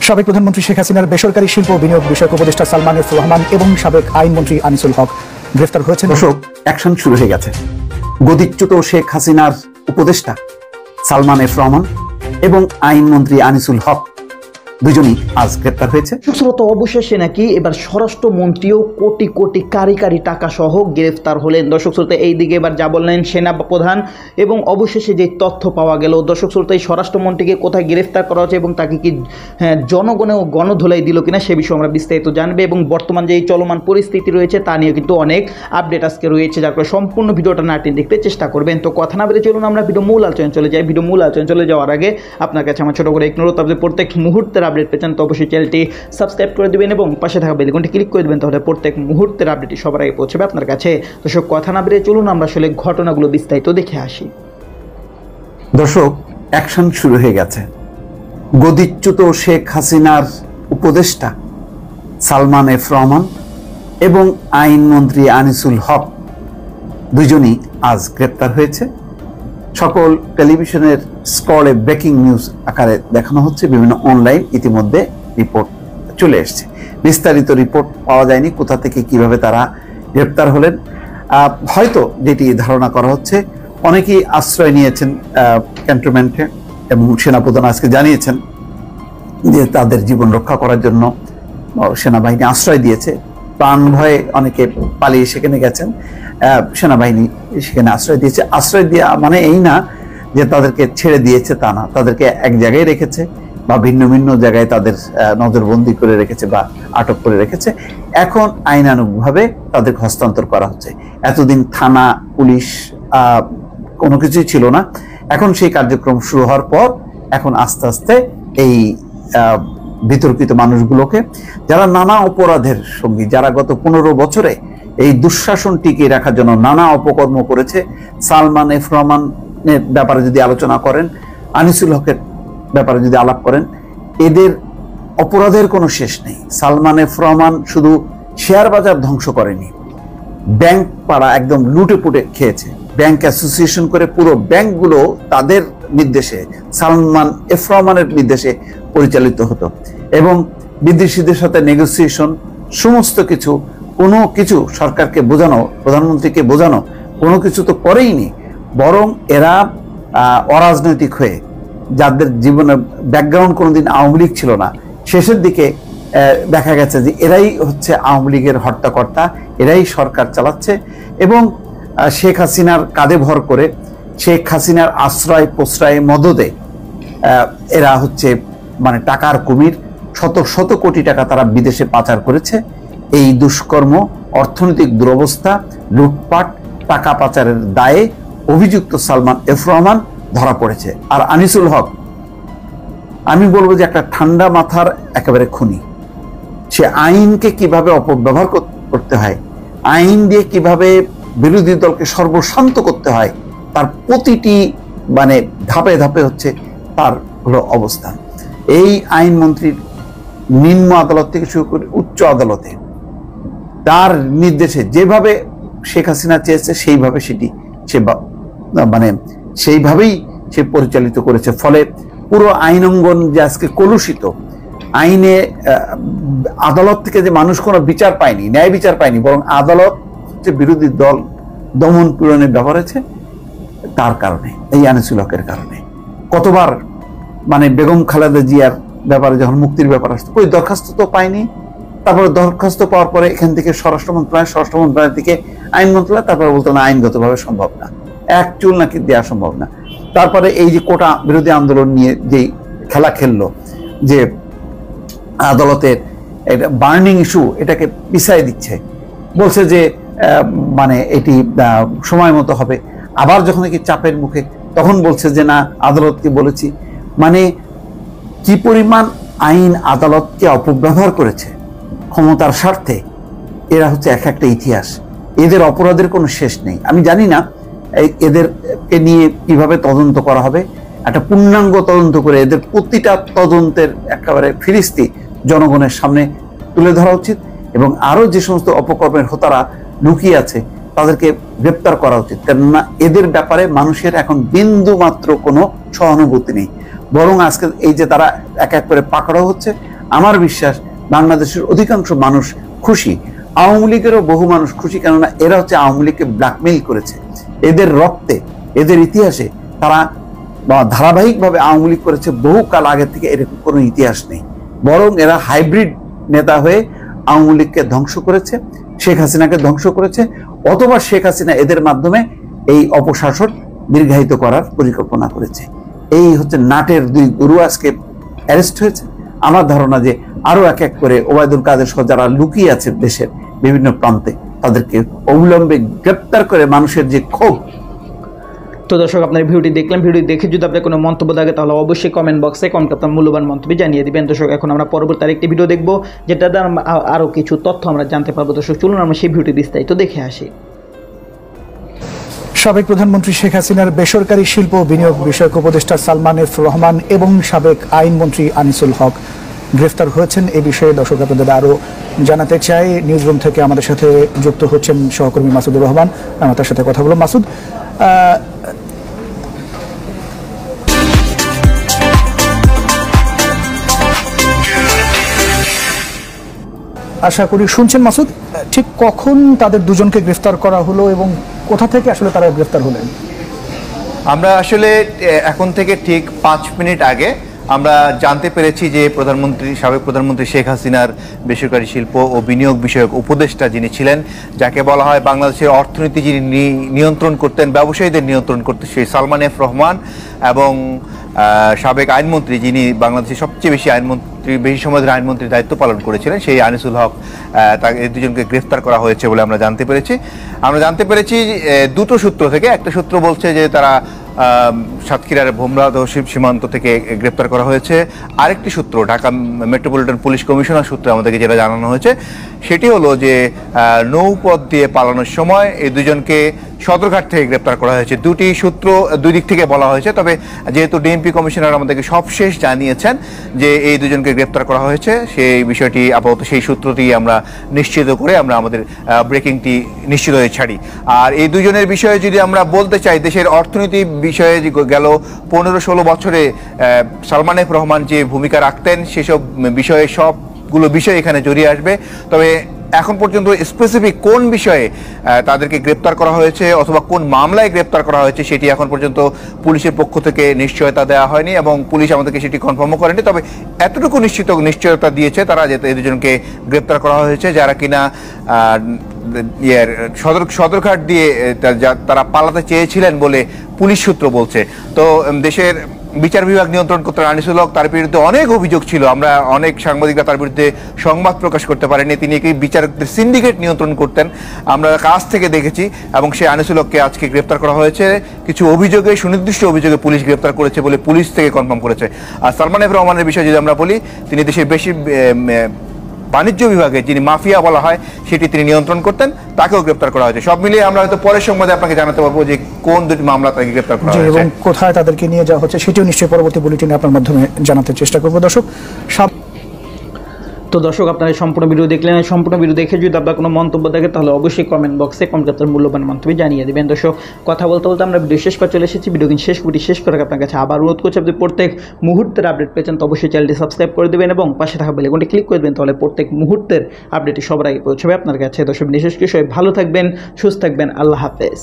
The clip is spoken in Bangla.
সাবেক প্রধানমন্ত্রী শেখ হাসিনার বেসরকারি শিল্প বিনিয়োগ বিষয়ক উপদেষ্টা সালমান এফ রহমান এবং সাবেক আইনমন্ত্রী আনিসুল হক গ্রেফতার হয়েছেন। দর্শক, অ্যাকশন শুরু হয়ে গেছে। গদিচ্যুত শেখ হাসিনার উপদেষ্টা সালমান এফ রহমান এবং আইনমন্ত্রী আনিসুল হক দুজনই আজ গ্রেপ্তার হয়েছে। অবশেষে নাকি এবার স্বরাষ্ট্রমন্ত্রীও কোটি কোটি কারি টাকা সহ গ্রেফতার হলেন। দর্শক শ্রোতা, এইদিকে এবার যা বললেন সেনা প্রধান এবং অবশেষে যে তথ্য পাওয়া গেল, দর্শক শ্রোতা, এই স্বরাষ্ট্রমন্ত্রীকে কোথায় গ্রেফতার করা হচ্ছে এবং তাকে কি জনগণেও গণধোলাই দিল কিনা সে বিষয়ে আমরা বিস্তারিত জানবে এবং বর্তমান যে এই চলমান পরিস্থিতি রয়েছে তা নিয়ে কিন্তু অনেক আপডেট আজকে রয়েছে, যার কারণে সম্পূর্ণ ভিডিওটা না টেনে দেখতে চেষ্টা করবেন। তো কথা না বেরিয়ে চলুন আমরা ভিডিও মূল আলোচনা চলে যাই। ভিডিও মূল আলোচনা চলে যাওয়ার আগে আপনার কাছে আমার ছোট করে এক অনুরোধ, আপনি প্রত্যেক মুহূর্তের আপডেট পেয়েছেন তো অবশ্যই চ্যানেলটি সাবস্ক্রাইব করে দেবেন এবং পাশে থাকা বেল আইকনটি ক্লিক করে দেবেন, তাহলে প্রত্যেক মুহূর্তের আপডেটটি সবার আগে পৌঁছবে আপনার কাছে। তো সব কথা না বেরিয়ে চলুন আমরা আসলে ঘটনাগুলো বিস্তারিত দেখে আসি। দর্শক, অ্যাকশন শুরু হয়ে গেছে। গদিচ্যুত শেখ হাসিনার উপদেষ্টা সালমান এফ রহমান এবং আইনমন্ত্রী আনিসুল হক দুজনই আজ গ্রেপ্তার হয়েছে। সকল টেলিভিশনের স্ক্রলে ব্রেকিং নিউজ আকারে দেখানো হচ্ছে, বিভিন্ন অনলাইন ইতিমধ্যে রিপোর্ট চলে এসছে। বিস্তারিত রিপোর্ট পাওয়া যায়নি কোথা থেকে কিভাবে তারা গ্রেপ্তার হলেন। হয়তো যেটি ধারণা করা হচ্ছে, অনেকেই আশ্রয় নিয়েছেন ক্যান্টনমেন্টে এবং সেনাপ্রধান আজকে জানিয়েছেন যে তাদের জীবন রক্ষা করার জন্য সেনাবাহিনী আশ্রয় দিয়েছে। প্রাণ ভয়ে অনেকে পালিয়ে সেখানে গেছেন, সেনাবাহিনী সেখানে আশ্রয় দিয়েছে। আশ্রয় দেওয়া মানে এই না যে তাদেরকে ছেড়ে দিয়েছে, তা না, তাদেরকে এক জায়গায় রেখেছে বা ভিন্ন ভিন্ন জায়গায় তাদের নজরবন্দি করে রেখেছে বা আটক করে রেখেছে। এখন আইনানুগভাবে তাদেরকে হস্তান্তর করা হচ্ছে। এতদিন থানা, পুলিশ কোনো কিছুই ছিল না। এখন সেই কার্যক্রম শুরু হওয়ার পর এখন আস্তে আস্তে এই বিতর্কিত মানুষগুলোকে, যারা নানা অপরাধের সঙ্গী, যারা গত 15 বছরে এই দুঃশাসন টিকিয়ে রাখার জন্য নানা অপকর্ম করেছে, সালমান এফ রহমানের ব্যাপারে যদি আলোচনা করেন, আনিসুল হকের ব্যাপারে যদি আলাপ করেন, এদের অপরাধের কোনো শেষ নেই। সালমান এফ রহমান শুধু শেয়ার বাজার ধ্বংস করেনি, ব্যাংক পাড়া একদম লুটে পুটে খেয়েছে। ব্যাংক অ্যাসোসিয়েশন করে পুরো ব্যাংকগুলো তাদের নির্দেশে, সালমান এফ রহমানের নির্দেশে পরিচালিত হতো এবং বিদেশিদের সাথে নেগোসিয়েশন, সমস্ত কিছু, কোনো কিছু সরকারকে বোঝানো, প্রধানমন্ত্রীকে বোঝানো, কোনো কিছু তো করেইনি। বরং এরা অরাজনৈতিক হয়ে, যাদের জীবনে ব্যাকগ্রাউন্ড কোনোদিন আওয়ামী লীগ ছিল না, শেষের দিকে দেখা গেছে যে এরাই হচ্ছে আওয়ামী লীগের হর্তাকর্তা, এরাই সরকার চালাচ্ছে এবং শেখ হাসিনার কাঁধে ভর করে, শেখ হাসিনার আশ্রয় প্রশ্রয় মদদে এরা হচ্ছে মানে টাকার কুমির। শত শত কোটি টাকা তারা বিদেশে পাচার করেছে। এই দুষ্কর্ম, অর্থনৈতিক দুরবস্থা, লুটপাট, টাকা পাচারের দায়ে অভিযুক্ত সালমান এফ রহমান ধরা পড়েছে। আর আনিসুল হক, আমি বলবো যে একটা ঠান্ডা মাথার একেবারে খুনি। সে আইনকে কিভাবে অপব্যবহার করতে হয়, আইন দিয়ে কিভাবে বিরোধী দলকে সর্বশান্ত করতে হয়, তার প্রতিটি মানে ধাপে ধাপে হচ্ছে তার হলো অবস্থান। এই আইনমন্ত্রীর নিম্ন আদালত থেকে শুরু করে উচ্চ আদালতে তার নির্দেশে যেভাবে শেখ হাসিনা চেয়েছে সেইভাবে সেটি সে মানে সেইভাবেই সে পরিচালিত করেছে। ফলে পুরো আইনাঙ্গন যে আজকে কলুষিত, আইনে আদালত থেকে যে মানুষ কোনো বিচার পায়নি, ন্যায় বিচার পায়নি, বরং আদালত যে বিরোধী দল দমন পীড়নে ব্যবহার হয়েছে তার কারণে, এই আনিসুল হকের কারণে। কতবার মানে বেগম খালেদা জিয়ার ব্যাপারে যখন মুক্তির ব্যাপার আসতো, ওই দরখাস্ত তো পায়নি। তারপরে দরখাস্ত পাওয়ার পরে এখান থেকে স্বরাষ্ট্র মন্ত্রণালয় থেকে আইন মন্ত্রণালয়, তারপরে বলতো না আইনগতভাবে সম্ভব না, এক চুল নাকি দেওয়া সম্ভব না। তারপরে এই যে কোটা বিরোধী আন্দোলন নিয়ে যেই খেলা খেললো, যে আদালতের একটা বার্নিং ইস্যু, এটাকে পিছাই দিচ্ছে, বলছে যে মানে এটি সময় মতো হবে। আবার যখন কি চাপের মুখে, তখন বলছে যে না আদালতকে বলেছি। মানে কি পরিমাণ আইন আদালতকে অপব্যবহার করেছে ক্ষমতার স্বার্থে, এরা হচ্ছে এক একটা ইতিহাস। এদের অপরাধের কোনো শেষ নেই। আমি জানি না এদেরকে নিয়ে কিভাবে তদন্ত করা হবে, একটা পূর্ণাঙ্গ তদন্ত করে এদের প্রতিটা তদন্তের একেবারে ফিরিস্তি জনগণের সামনে তুলে ধরা উচিত এবং আরো যে সমস্ত অপকর্মের হোতারা লুকিয়ে আছে তাদেরকে গ্রেপ্তার করা উচিত। কেননা এদের ব্যাপারে মানুষের এখন বিন্দু মাত্র কোনো সহানুভূতি নেই, বরং আজকে এই যে তারা এক এক করে পাকড়াও হচ্ছে, আমার বিশ্বাস বাংলাদেশের অধিকাংশ মানুষ খুশি, আওয়ামী লীগেরও বহু মানুষ খুশি, কেননা এরা হচ্ছে আওয়ামী লীগকে ব্ল্যাকমেইল করেছে। এদের রক্তে, এদের ইতিহাসে তারা ধারাবাহিকভাবে আওয়ামী লীগ করেছে, বহুকাল আগে থেকে এরকম কোনো ইতিহাস নেই। বরং এরা হাইব্রিড নেতা হয়ে আওয়ামী লীগকে ধ্বংস করেছে, শেখ হাসিনাকে ধ্বংস করেছে, অথবা শেখ হাসিনা এদের মাধ্যমে এই অপশাসন দীর্ঘায়িত করার পরিকল্পনা করেছে। এই হচ্ছে নাটের দুই গুরু আজকে অ্যারেস্ট হয়েছে। আমার ধারণা যে আরো এক এক করে ওবায়দুল কাদের সহ যারা লুকিয়ে আছে দেশের বিভিন্ন প্রান্তে, তাদেরকে অবিলম্বে গ্রেপ্তার করে মানুষের যে ক্ষোভ। তো দর্শক, আপনার ভিডিওটি দেখলেন। ভিডিও দেখে যদি আপনার কোনো মন্তব্য থাকে তাহলে অবশ্যই কমেন্ট বক্সে আপনার মূল্যবান মন্তব্য জানিয়ে দিবেন। দর্শক, এখন আমরা পরবর্তী আরেকটি ভিডিও দেখব, যেটা দ্বারা আরও কিছু তথ্য আমরা জানতে পারবো। দর্শক, চলুন আমরা সেই ভিডিওটি বিস্তারিত দেখে আসি। সাবেক প্রধানমন্ত্রী শেখ হাসিনার বেসরকারি শিল্প বিনিয়োগ বিষয়ক উপদেষ্টা সালমান এফ রহমান এবং সাবেক আইনমন্ত্রী আনিসুল হক গ্রেফতার হয়েছেন। এই বিষয়ে দর্শক আপনাদের আরও জানাতে চাই। নিউজরুম থেকে আমাদের সাথে যুক্ত হচ্ছেন সহকর্মী মাসুদুর রহমান। আমরা তার সাথে কথা বলব। মাসুদ, আশা করি শুনছেন মাসুদ। ঠিক কখন তাদের দুজনকে গ্রেফতার করা হলো এবং কোথা থেকে আসলে তারা গ্রেফতার হলেন? আমরা আসলে এখন থেকে ঠিক 5 মিনিট আগে আমরা জানতে পেরেছি যে সাবেক প্রধানমন্ত্রী শেখ হাসিনার বেসরকারি শিল্প ও বিনিয়োগ বিষয়ক উপদেষ্টা যিনি ছিলেন, যাকে বলা হয় বাংলাদেশের অর্থনীতি যিনি নিয়ন্ত্রণ করতেন, ব্যবসায়ীদের নিয়ন্ত্রণ করতেন, সেই সালমান এফ রহমান এবং সাবেক আইনমন্ত্রী যিনি বাংলাদেশের সবচেয়ে বেশি সময় ধরে আইনমন্ত্রীর দায়িত্ব পালন করেছিলেন, সেই আনিসুল হক, এই দুজনকে গ্রেফতার করা হয়েছে বলে আমরা জানতে পেরেছি দুটো সূত্র থেকে। একটা সূত্র বলছে যে তারা সাতক্ষীরার ভোমরা তহসিল সীমান্ত থেকে গ্রেপ্তার করা হয়েছে। আরেকটি সূত্র ঢাকা মেট্রোপলিটন পুলিশ কমিশনার সূত্রে আমাদেরকে যেটা জানানো হয়েছে সেটি হলো যে নৌপথ দিয়ে পালানোর সময় এই দুজনকে সদরঘাট থেকে গ্রেপ্তার করা হয়েছে। দুটি সূত্র দুই দিক থেকে বলা হয়েছে, তবে যেহেতু ডিএমপি কমিশনার আমাদেরকে সবশেষ জানিয়েছেন যে এই দুজনকে গ্রেপ্তার করা হয়েছে, সেই বিষয়টি আপাতত সেই সূত্রটি আমরা নিশ্চিত করে আমরা আমাদের ব্রেকিংটি নিশ্চিত হয়ে ছাড়ি। আর এই দুজনের বিষয়ে যদি আমরা বলতে চাই, দেশের অর্থনীতি বিষয়ে গেল 15-16 বছরে সালমান এফ রহমান যে ভূমিকা রাখতেন সেসব বিষয়ে সবগুলো বিষয় এখানে জড়িয়ে আসবে। তবে এখন পর্যন্ত স্পেসিফিক কোন বিষয়ে তাদেরকে গ্রেপ্তার করা হয়েছে অথবা কোন মামলায় গ্রেপ্তার করা হয়েছে সেটি এখন পর্যন্ত পুলিশের পক্ষ থেকে নিশ্চয়তা দেওয়া হয়নি এবং পুলিশ আমাদেরকে সেটি কনফার্মও করেনি। তবে এতটুকু নিশ্চয়তা দিয়েছে তারা যে এই দুজনকে গ্রেপ্তার করা হয়েছে, যারা কিনা সদরঘাট দিয়ে তারা পালাতে চেয়েছিলেন বলে পুলিশ সূত্র বলছে। তো দেশের বিচার বিভাগ নিয়ন্ত্রণ করতেন আনিসুল হক, তার বিরুদ্ধে অনেক অভিযোগ ছিল। আমরা অনেক সাংবাদিকরা তার বিরুদ্ধে সংবাদ প্রকাশ করতে পারেনি। তিনি কি বিচারকদের সিন্ডিকেট নিয়ন্ত্রণ করতেন আমরা কাছ থেকে দেখেছি এবং সেই আনিসুল হককে আজকে গ্রেপ্তার করা হয়েছে। কিছু অভিযোগে, সুনির্দিষ্ট অভিযোগে পুলিশ গ্রেপ্তার করেছে বলে পুলিশ থেকে কনফার্ম করেছে। আর সালমান এফ রহমানের বিষয়ে যদি আমরা বলি, তিনি দেশের বেশি বাণিজ্য বিভাগে যিনি মাফিয়া বলা হয় সেটি তিনি নিয়ন্ত্রণ করতেন, তাকেও গ্রেপ্তার করা হয়েছে। সব মিলিয়ে আমরা হয়তো পরের সংবাদে আপনাকে জানাতে পারবো যে কোন দুটি মামলা তাকে গ্রেপ্তার করা হয়েছে এবং কোথায় তাদেরকে নিয়ে যাওয়া হচ্ছে সেটিও নিশ্চয়ই পরবর্তী বুলেটিনে আপনার মাধ্যমে জানাতে চেষ্টা করবো। দর্শক, তো দর্শক, আপনারা সম্পূর্ণ ভিডিও দেখলেন। সম্পূর্ণ ভিডিও দেখে যদি আপনার কোনো মন্তব্য থাকে তাহলে অবশ্যই কমেন্ট বক্সে আপনার মূল্যবান মন্তব্য জানিয়ে দেবেন। দর্শক, কথা বলতে বলতে আমরা ভিডিও শেষ করে চলে এসেছি। ভিডিও কিন্তু শেষ করে আপনার কাছে আবার অনুরোধ করছি, আপনি প্রত্যেক মুহূর্তের আপডেট পেয়েছেন তো অবশ্যই চ্যানেলটি সাবস্ক্রাইব করে দেবেন এবং পাশে থাকা বেল আইকনটি ক্লিক করে দেবেন, তাহলে প্রত্যেক মুহূর্তের আপডেটটি সবার আগে পৌঁছবে আপনার কাছে। দর্শক, বিশেষ করে সবাই ভালো থাকবেন, সুস্থ থাকবেন। আল্লাহ হাফেজ।